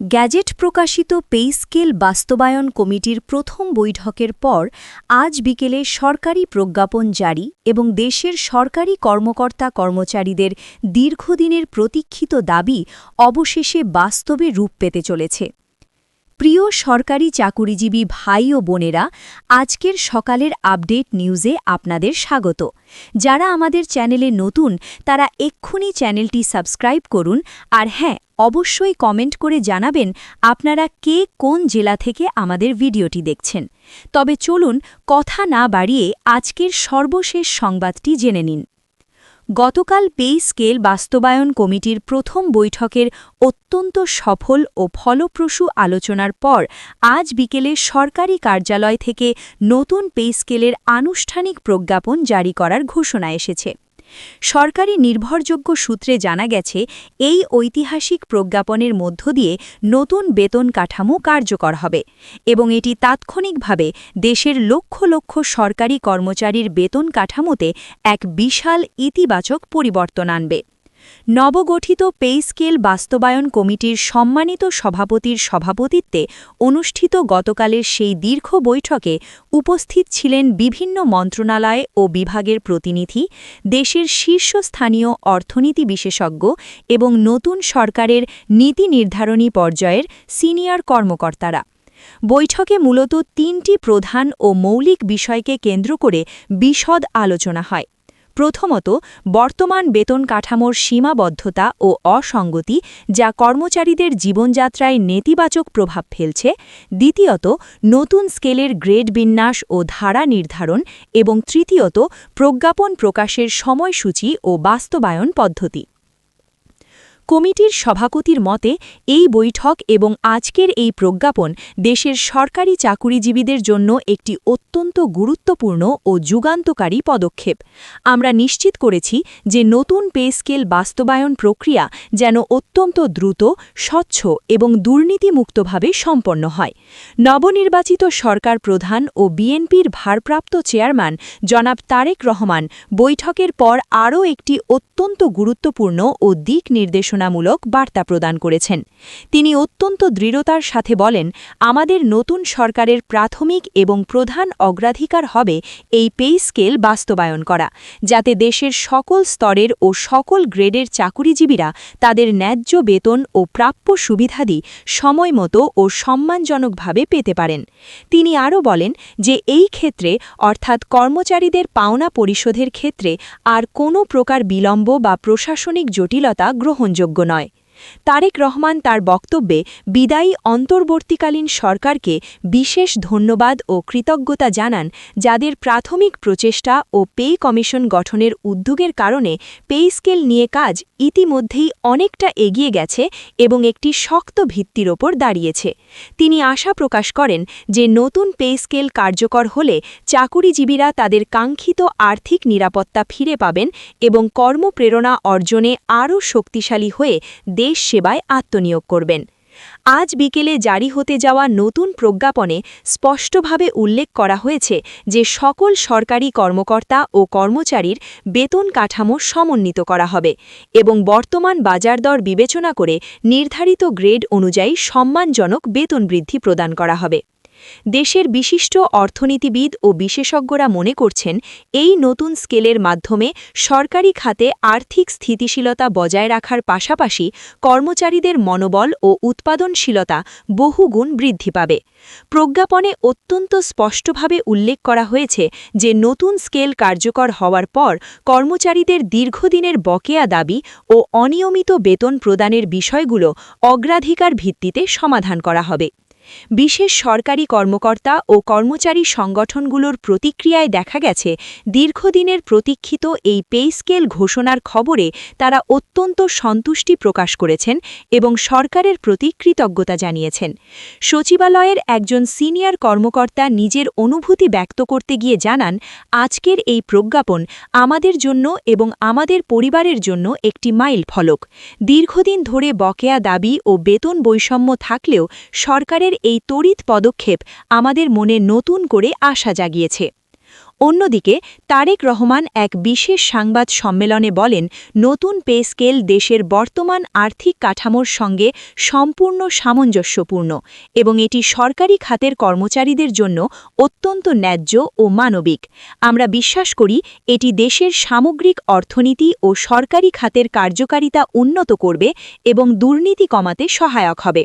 Gadget প্রকাশিত pay scale বাস্তবায়ন কমিটির প্রথম বৈঠকের পর আজ বিকেলে সরকারি প্রজ্ঞাপন জারি এবং দেশের সরকারি কর্মকর্তা-কর্মচারীদের দীর্ঘদিনের প্রতীক্ষিত দাবি অবশেষে বাস্তবে রূপ পেতে চলেছে। প্রিয় সরকারি চাকুরিজীবী ভাই ও বোনেরা, আজকের সকালের আপডেট নিউজে আপনাদের স্বাগত। যারা আমাদের চ্যানেলে নতুন তারা এক্ষুনি চ্যানেলটি সাবস্ক্রাইব করুন, আর হ্যাঁ, অবশ্যই কমেন্ট করে জানাবেন আপনারা কে কোন জেলা থেকে আমাদের ভিডিওটি দেখছেন। তবে চলুন কথা না বাড়িয়ে আজকের সর্বশেষ সংবাদটি জেনে নিন। গতকাল পে স্কেল বাস্তবায়ন কমিটির প্রথম বৈঠকের অত্যন্ত সফল ও ফলপ্রসূ আলোচনার পর আজ বিকেলে সরকারি কার্যালয় থেকে নতুন পে স্কেলের আনুষ্ঠানিক প্রজ্ঞাপন জারি করার ঘোষণা এসেছে। সরকারি নির্ভরযোগ্য সূত্রে জানা গেছে, এই ঐতিহাসিক প্রজ্ঞাপনের মধ্য দিয়ে নতুন বেতন কাঠামো কার্যকর হবে এবং এটি তাৎক্ষণিকভাবে দেশের লক্ষ লক্ষ সরকারি কর্মচারীর বেতন কাঠামোতে এক বিশাল ইতিবাচক পরিবর্তন আনবে। নবগঠিত পে স্কেল বাস্তবায়ন কমিটির সম্মানিত সভাপতির সভাপতিত্বে অনুষ্ঠিত গতকালের সেই দীর্ঘ বৈঠকে উপস্থিত ছিলেন বিভিন্ন মন্ত্রণালয় ও বিভাগের প্রতিনিধি, দেশের শীর্ষস্থানীয় অর্থনীতি বিশেষজ্ঞ এবং নতুন সরকারের নীতি নির্ধারণী পর্যায়ের সিনিয়র কর্মকর্তারা। বৈঠকে মূলত তিনটি প্রধান ও মৌলিক বিষয়কে কেন্দ্র করে বিশদ আলোচনা হয়। প্রথমত, বর্তমান বেতন কাঠামোর সীমাবদ্ধতা ও অসঙ্গতি, যা কর্মচারীদের জীবনযাত্রায় নেতিবাচক প্রভাব ফেলছে। দ্বিতীয়ত, নতুন স্কেলের গ্রেড বিন্যাস ও ধারা নির্ধারণ এবং তৃতীয়ত, প্রজ্ঞাপন প্রকাশের সময়সূচি ও বাস্তবায়ন পদ্ধতি। কমিটির সভাপতির মতে, এই বৈঠক এবং আজকের এই প্রজ্ঞাপন দেশের সরকারি চাকুরিজীবীদের জন্য একটি অত্যন্ত গুরুত্বপূর্ণ ও যুগান্তকারী পদক্ষেপ। আমরা নিশ্চিত করেছি যে নতুন পে স্কেল বাস্তবায়ন প্রক্রিয়া যেন অত্যন্ত দ্রুত, স্বচ্ছ এবং দুর্নীতিমুক্তভাবে সম্পন্ন হয়। নবনির্বাচিত সরকার প্রধান ও বিএনপির ভারপ্রাপ্ত চেয়ারম্যান জনাব তারেক রহমান বৈঠকের পর আরও একটি অত্যন্ত গুরুত্বপূর্ণ ও দিক নির্দেশনামূলক বার্তা প্রদান করেছেন। তিনি অত্যন্ত দৃঢ়তার সাথে বলেন, আমাদের নতুন সরকারের প্রাথমিক এবং প্রধান অগ্রাধিকার হবে এই পে স্কেল বাস্তবায়ন করা, যাতে দেশের সকল স্তরের ও সকল গ্রেডের চাকুরিজীবীরা তাদের ন্যায্য বেতন ও প্রাপ্য সুবিধাদি সময়মতো ও সম্মানজনকভাবে পেতে পারেন। তিনি আরও বলেন যে এই ক্ষেত্রে, অর্থাৎ কর্মচারীদের পাওনা পরিশোধের ক্ষেত্রে আর কোনো প্রকার বিলম্ব বা প্রশাসনিক জটিলতা গ্রহণযোগ্য নয়। তারেক রহমান তার বক্তব্যে বিদায়ী অন্তর্বর্তীকালীন সরকারকে বিশেষ ধন্যবাদ ও কৃতজ্ঞতা জানান, যাদের প্রাথমিক প্রচেষ্টা ও পে কমিশন গঠনের উদ্যোগের কারণে পে স্কেল নিয়ে কাজ ইতিমধ্যেই অনেকটা এগিয়ে গেছে এবং একটি শক্ত ভিত্তির ওপর দাঁড়িয়েছে। তিনি আশা প্রকাশ করেন যে নতুন পে স্কেল কার্যকর হলে চাকুরিজীবীরা তাদের কাঙ্ক্ষিত আর্থিক নিরাপত্তা ফিরে পাবেন এবং কর্মপ্রেরণা অর্জনে আরও শক্তিশালী হয়ে দেশ সেবায় আত্মনিয়োগ করবেন। আজ বিকেলে জারি হতে যাওয়া নতুন প্রজ্ঞাপনে স্পষ্টভাবে উল্লেখ করা হয়েছে যে সকল সরকারি কর্মকর্তা ও কর্মচারীর বেতন কাঠামো সমন্বিত করা হবে এবং বর্তমান বাজারদর বিবেচনা করে নির্ধারিত গ্রেড অনুযায়ী সম্মানজনক বেতন বৃদ্ধি প্রদান করা হবে। দেশের বিশিষ্ট অর্থনীতিবিদ ও বিশেষজ্ঞরা মনে করছেন, এই নতুন স্কেলের মাধ্যমে সরকারি খাতে আর্থিক স্থিতিশীলতা বজায় রাখার পাশাপাশি কর্মচারীদের মনোবল ও উৎপাদনশীলতা বহুগুণ বৃদ্ধি পাবে। প্রজ্ঞাপনে অত্যন্ত স্পষ্টভাবে উল্লেখ করা হয়েছে যে নতুন স্কেল কার্যকর হওয়ার পর কর্মচারীদের দীর্ঘদিনের বকেয়া দাবি ও অনিয়মিত বেতন প্রদানের বিষয়গুলো অগ্রাধিকার ভিত্তিতে সমাধান করা হবে। বিশেষ সরকারি কর্মকর্তা ও কর্মচারী সংগঠনগুলোর প্রতিক্রিয়ায় দেখা গেছে, দীর্ঘদিনের প্রতীক্ষিত এই পে স্কেল ঘোষণার খবরে তারা অত্যন্ত সন্তুষ্টি প্রকাশ করেছেন এবং সরকারের প্রতি কৃতজ্ঞতা জানিয়েছেন। সচিবালয়ের একজন সিনিয়র কর্মকর্তা নিজের অনুভূতি ব্যক্ত করতে গিয়ে জানান, আজকের এই প্রজ্ঞাপন আমাদের জন্য এবং আমাদের পরিবারের জন্য একটি মাইল ফলক। দীর্ঘদিন ধরে বকেয়া দাবি ও বেতন বৈষম্য থাকলেও সরকারের এই তড়িৎ পদক্ষেপ আমাদের মনে নতুন করে আশা জাগিয়েছে। অন্যদিকে তারেক রহমান এক বিশেষ সংবাদ সম্মেলনে বলেন, নতুন পে স্কেল দেশের বর্তমান আর্থিক কাঠামোর সঙ্গে সম্পূর্ণ সামঞ্জস্যপূর্ণ এবং এটি সরকারি খাতের কর্মচারীদের জন্য অত্যন্ত ন্যায্য ও মানবিক। আমরা বিশ্বাস করি এটি দেশের সামগ্রিক অর্থনীতি ও সরকারি খাতের কার্যকারিতা উন্নত করবে এবং দুর্নীতি কমাতে সহায়ক হবে।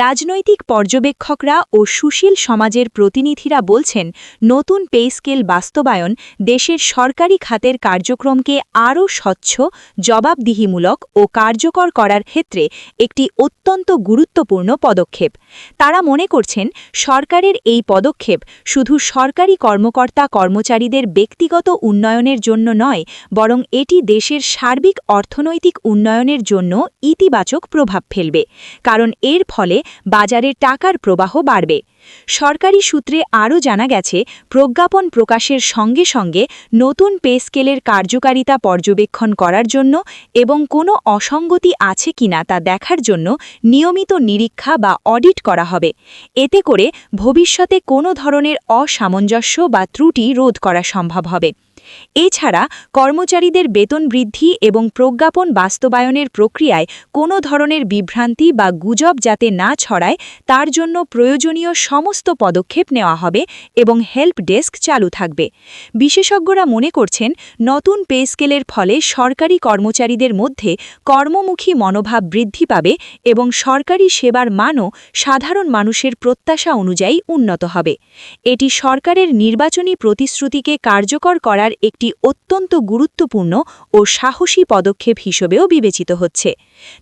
রাজনৈতিক পর্যবেক্ষকরা ও সুশীল সমাজের প্রতিনিধিরা বলছেন, নতুন পে স্কেল বাস্তবায়ন দেশের সরকারি খাতের কার্যক্রমকে আরও স্বচ্ছ, জবাবদিহিমূলক ও কার্যকর করার ক্ষেত্রে একটি অত্যন্ত গুরুত্বপূর্ণ পদক্ষেপ। তারা মনে করছেন, সরকারের এই পদক্ষেপ শুধু সরকারি কর্মকর্তা-কর্মচারীদের ব্যক্তিগত উন্নয়নের জন্য নয়, বরং এটি দেশের সার্বিক অর্থনৈতিক উন্নয়নের জন্য ইতিবাচক প্রভাব ফেলবে, কারণ এর ফলে বাজারে টাকার প্রবাহ বাড়বে। সরকারি সূত্রে আরও জানা গেছে, প্রজ্ঞাপন প্রকাশের সঙ্গে সঙ্গে নতুন পে স্কেলের কার্যকারিতা পর্যবেক্ষণ করার জন্য এবং কোনো অসঙ্গতি আছে কিনা তা দেখার জন্য নিয়মিত নিরীক্ষা বা অডিট করা হবে। এতে করে ভবিষ্যতে কোনো ধরনের অসামঞ্জস্য বা ত্রুটি রোধ করা সম্ভব হবে। এছাড়া কর্মচারীদের বেতন বৃদ্ধি এবং প্রজ্ঞাপন বাস্তবায়নের প্রক্রিয়ায় কোনো ধরনের বিভ্রান্তি বা গুজব যাতে না ছড়ায় তার জন্য প্রয়োজনীয় সমস্ত পদক্ষেপ নেওয়া হবে এবং হেল্প ডেস্ক চালু থাকবে। বিশেষজ্ঞরা মনে করছেন, নতুন পে স্কেলের ফলে সরকারি কর্মচারীদের মধ্যে কর্মমুখী মনোভাব বৃদ্ধি পাবে এবং সরকারি সেবার মানও সাধারণ মানুষের প্রত্যাশা অনুযায়ী উন্নত হবে। এটি সরকারের নির্বাচনী প্রতিশ্রুতিকে কার্যকর করার একটি অত্যন্ত গুরুত্বপূর্ণ ও সাহসী পদক্ষেপ হিসেবেও বিবেচিত হচ্ছে।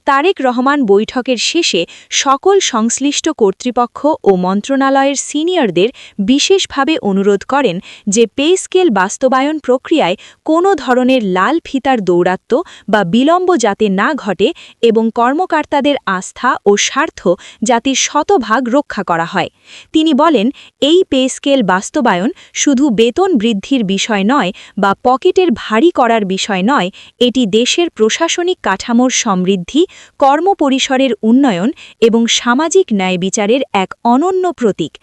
তারেক রহমান বৈঠকের শেষে সকল সংশ্লিষ্ট কর্তৃপক্ষ ও মন্ত্রণালয়ের সিনিয়রদের বিশেষভাবে অনুরোধ করেন যে পে স্কেল বাস্তবায়ন প্রক্রিয়ায় কোনো ধরনের লাল ফিতার দৌরাত্ম্য বা বিলম্ব যাতে না ঘটে এবং কর্মকর্তাদের আস্থা ও স্বার্থ যাতে শতভাগ রক্ষা করা হয়। তিনি বলেন, এই পে স্কেল বাস্তবায়ন শুধু বেতন বৃদ্ধির বিষয় নয় বা পকেটের ভারী করার বিষয় নয়, এটি দেশের প্রশাসনিক কাঠামোর সমৃদ্ধি, কর্মপরিসরের উন্নয়ন এবং সামাজিক ন্যায় বিচারের এক অনন্য প্রতীক।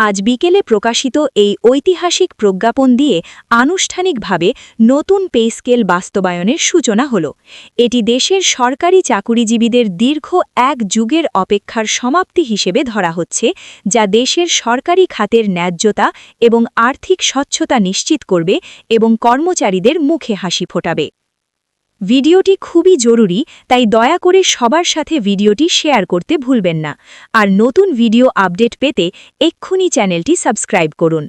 আজ বিকেলে প্রকাশিত এই ঐতিহাসিক প্রজ্ঞাপন দিয়ে আনুষ্ঠানিকভাবে নতুন পে স্কেল বাস্তবায়নের সূচনা হল। এটি দেশের সরকারি চাকুরিজীবীদের দীর্ঘ এক যুগের অপেক্ষার সমাপ্তি হিসেবে ধরা হচ্ছে, যা দেশের সরকারি খাতের ন্যায্যতা এবং আর্থিক স্বচ্ছতা নিশ্চিত করবে এবং কর্মচারীদের মুখে হাসি ফোটাবে। ভিডিওটি খুবই জরুরি, তাই দয়া করে সবার সাথে ভিডিওটি শেয়ার করতে ভুলবেন না। আর নতুন ভিডিও আপডেট পেতে এক্ষুনি চ্যানেলটি সাবস্ক্রাইব করুন।